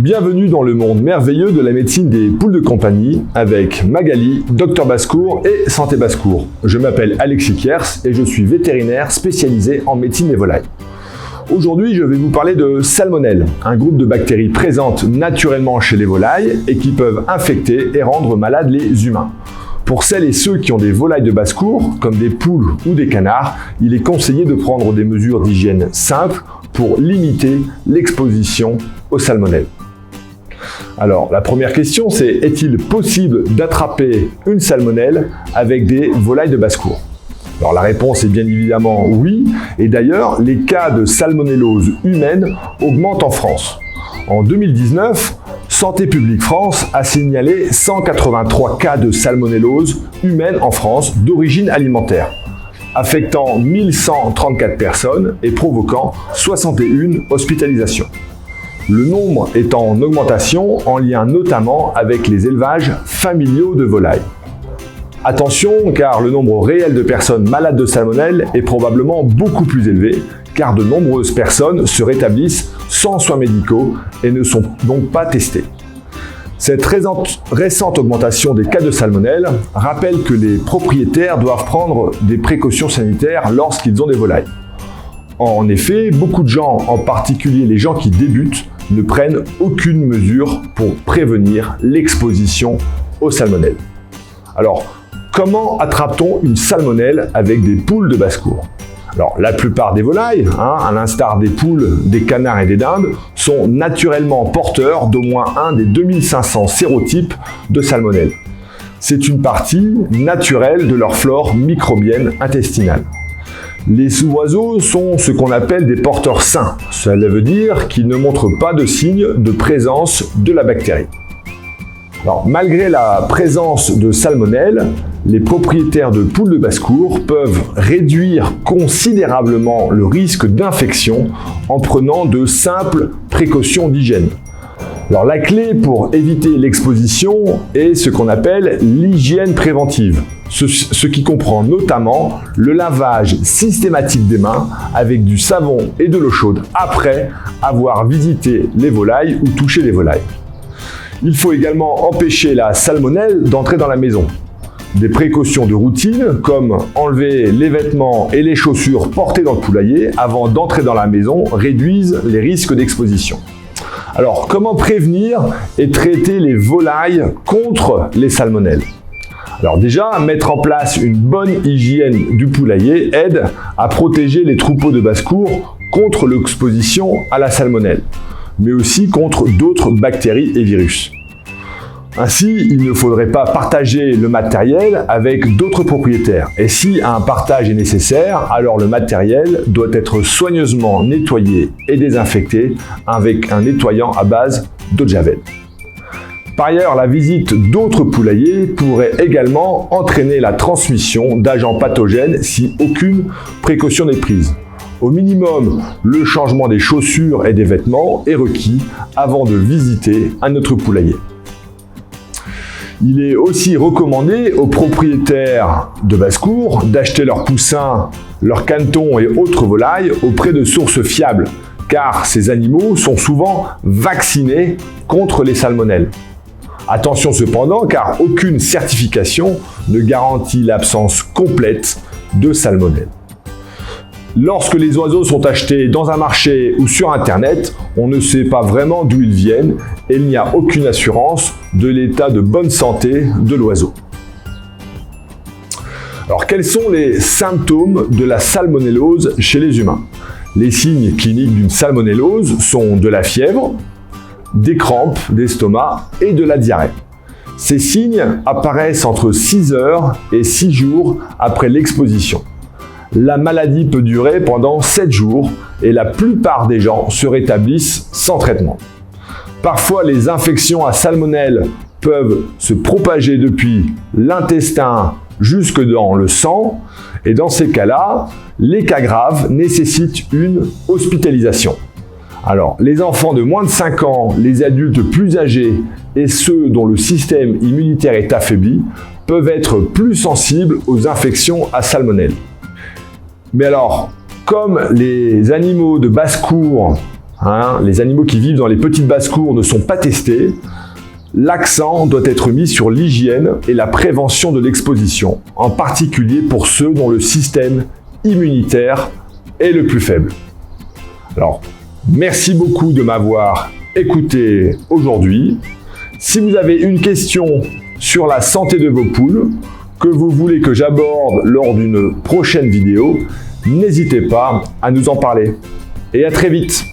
Bienvenue dans le monde merveilleux de la médecine des poules de compagnie avec Magali, Dr Basse-Cour et Santé Basse-Cour. Je m'appelle Alexis Kiers et je suis vétérinaire spécialisé en médecine des volailles. Aujourd'hui, je vais vous parler de salmonelle, un groupe de bactéries présentes naturellement chez les volailles et qui peuvent infecter et rendre malades les humains. Pour celles et ceux qui ont des volailles de basse-cour, comme des poules ou des canards, il est conseillé de prendre des mesures d'hygiène simples pour limiter l'exposition aux salmonelles. Alors, la première question, c'est est-il possible d'attraper une salmonelle avec des volailles de basse-cour? Alors, la réponse est bien évidemment oui, et d'ailleurs, les cas de salmonellose humaine augmentent en France. En 2019, Santé publique France a signalé 183 cas de salmonellose humaine en France d'origine alimentaire, affectant 1134 personnes et provoquant 61 hospitalisations. Le nombre est en augmentation en lien notamment avec les élevages familiaux de volailles. Attention, car le nombre réel de personnes malades de salmonelle est probablement beaucoup plus élevé, car de nombreuses personnes se rétablissent sans soins médicaux et ne sont donc pas testées. Cette récente augmentation des cas de salmonelle rappelle que les propriétaires doivent prendre des précautions sanitaires lorsqu'ils ont des volailles. En effet, beaucoup de gens, en particulier les gens qui débutent, ne prennent aucune mesure pour prévenir l'exposition aux salmonelles. Alors, comment attrape-t-on une salmonelle avec des poules de basse-cour? Alors, la plupart des volailles, à l'instar des poules, des canards et des dindes, sont naturellement porteurs d'au moins un des 2500 sérotypes de salmonelle. C'est une partie naturelle de leur flore microbienne intestinale. Les oiseaux sont ce qu'on appelle des porteurs sains. Cela veut dire qu'ils ne montrent pas de signe de présence de la bactérie. Alors, malgré la présence de salmonelle, les propriétaires de poules de basse-cour peuvent réduire considérablement le risque d'infection en prenant de simples précautions d'hygiène. Alors, la clé pour éviter l'exposition est ce qu'on appelle l'hygiène préventive, ce qui comprend notamment le lavage systématique des mains avec du savon et de l'eau chaude après avoir visité les volailles ou touché les volailles. Il faut également empêcher la salmonelle d'entrer dans la maison. Des précautions de routine comme enlever les vêtements et les chaussures portées dans le poulailler avant d'entrer dans la maison réduisent les risques d'exposition. Alors, comment prévenir et traiter les volailles contre les salmonelles? Alors déjà, mettre en place une bonne hygiène du poulailler aide à protéger les troupeaux de basse-cour contre l'exposition à la salmonelle, mais aussi contre d'autres bactéries et virus. Ainsi, il ne faudrait pas partager le matériel avec d'autres propriétaires. Et si un partage est nécessaire, alors le matériel doit être soigneusement nettoyé et désinfecté avec un nettoyant à base d'eau de javel. Par ailleurs, la visite d'autres poulaillers pourrait également entraîner la transmission d'agents pathogènes si aucune précaution n'est prise. Au minimum, le changement des chaussures et des vêtements est requis avant de visiter un autre poulailler. Il est aussi recommandé aux propriétaires de basse-cour d'acheter leurs poussins, leurs canetons et autres volailles auprès de sources fiables, car ces animaux sont souvent vaccinés contre les salmonelles. Attention cependant, car aucune certification ne garantit l'absence complète de salmonelle. Lorsque les oiseaux sont achetés dans un marché ou sur Internet, on ne sait pas vraiment d'où ils viennent et il n'y a aucune assurance de l'état de bonne santé de l'oiseau. Alors, quels sont les symptômes de la salmonellose chez les humains? Les signes cliniques d'une salmonellose sont de la fièvre, des crampes d'estomac et de la diarrhée. Ces signes apparaissent entre 6 heures et 6 jours après l'exposition. La maladie peut durer pendant 7 jours et la plupart des gens se rétablissent sans traitement. Parfois, les infections à salmonelle peuvent se propager depuis l'intestin jusque dans le sang et dans ces cas-là, les cas graves nécessitent une hospitalisation. Alors, les enfants de moins de 5 ans, les adultes plus âgés et ceux dont le système immunitaire est affaibli peuvent être plus sensibles aux infections à salmonelle. Mais alors, comme les animaux de basse-cour Les animaux qui vivent dans les petites basses-cours ne sont pas testés. L'accent doit être mis sur l'hygiène et la prévention de l'exposition, en particulier pour ceux dont le système immunitaire est le plus faible. Alors, merci beaucoup de m'avoir écouté aujourd'hui. Si vous avez une question sur la santé de vos poules que vous voulez que j'aborde lors d'une prochaine vidéo, n'hésitez pas à nous en parler. Et à très vite!